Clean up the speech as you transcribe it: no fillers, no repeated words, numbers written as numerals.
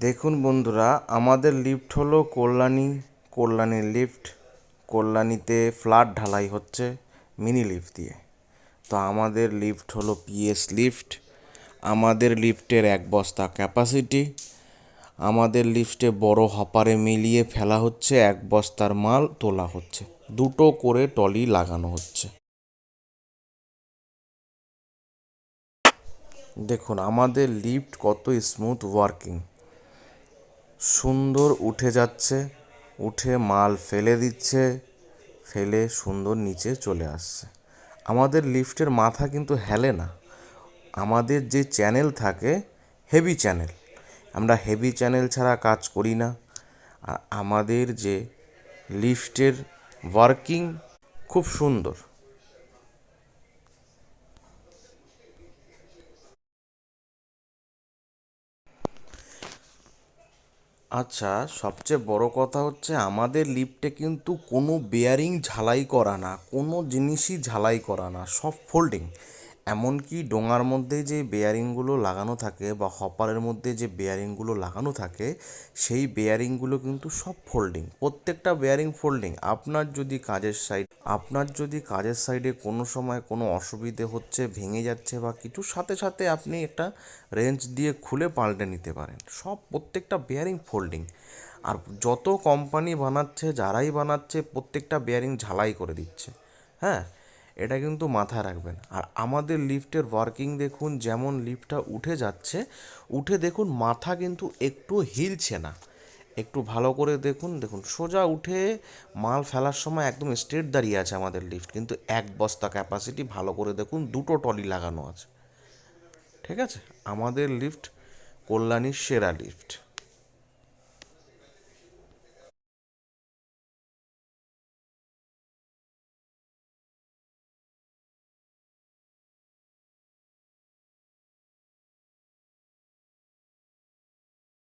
দেখুন বন্ধুরা, আমাদের লিফট হলো কল্যাণীর লিফট। কল্যাণীতে ফ্ল্যাট ঢালাই হচ্ছে মিনি লিফট দিয়ে। তো আমাদের লিফট হলো পিএস লিফট। আমাদের লিফটের 1 বস্তা ক্যাপাসিটি। আমাদের লিফটে বড় হপারে মিলিয়ে ফেলা হচ্ছে, 1 বস্তার মাল তোলা হচ্ছে, দুটো করে টলি লাগানো হচ্ছে। দেখুন আমাদের লিফট কত স্মুথ ওয়ার্কিং, সুন্দর উঠে যাচ্ছে, উঠে মাল ফেলে দিচ্ছে, ফেলে সুন্দর নিচে চলে আসছে। আমাদের লিফটের মাথা কিন্তু হেলে না। আমাদের যে চ্যানেল থাকে হেভি চ্যানেল, আমরা হেভি চ্যানেল ছাড়া কাজ করি না। আর আমাদের যে লিফটের ওয়ার্কিং খুব সুন্দর। আচ্ছা, সবচেয়ে বড় কথা হচ্ছে আমাদের লিফটে কিন্তু কোনো বেয়ারিং ঝালাই করা না, কোনো জিনিসই ঝালাই করা না, সব ফোল্ডিং। এমনকি ডোঙার মধ্যে যে বেয়ারিংগুলো লাগানো থাকে বা হপারের মধ্যে যে বেয়ারিংগুলো লাগানো থাকে, সেই বেয়ারিংগুলো কিন্তু সব ফোল্ডিং, প্রত্যেকটা বেয়ারিং ফোল্ডিং। আপনার যদি কাজের সাইডে কোনো সময় কোনো অসুবিধে হচ্ছে, ভেঙে যাচ্ছে বা কিছু, সাথে সাথে আপনি একটা রেঞ্চ দিয়ে খুলে পাল্টে নিতে পারেন। সব প্রত্যেকটা বেয়ারিং ফোল্ডিং। আর যত কোম্পানি বানাচ্ছে, যারাই বানাচ্ছে, প্রত্যেকটা বেয়ারিং ঝালাই করে দিচ্ছে। হ্যাঁ, এটা কিন্তু মাথায় রাখবেন। আর আমাদের লিফটের ওয়ার্কিং দেখুন, যেমন লিফটটা উঠে যাচ্ছে, উঠে দেখুন মাথা কিন্তু একটু হিলছে না। একটু ভালো করে দেখুন, দেখুন সোজা উঠে মাল ফেলার সময় একদম স্ট্রেট দাঁড়িয়ে আছে আমাদের লিফট, কিন্তু 1 বস্তা ক্যাপাসিটি। ভালো করে দেখুন, দুটো টলি লাগানো আছে। ঠিক আছে, আমাদের লিফট কল্যাণীর সেরা লিফট।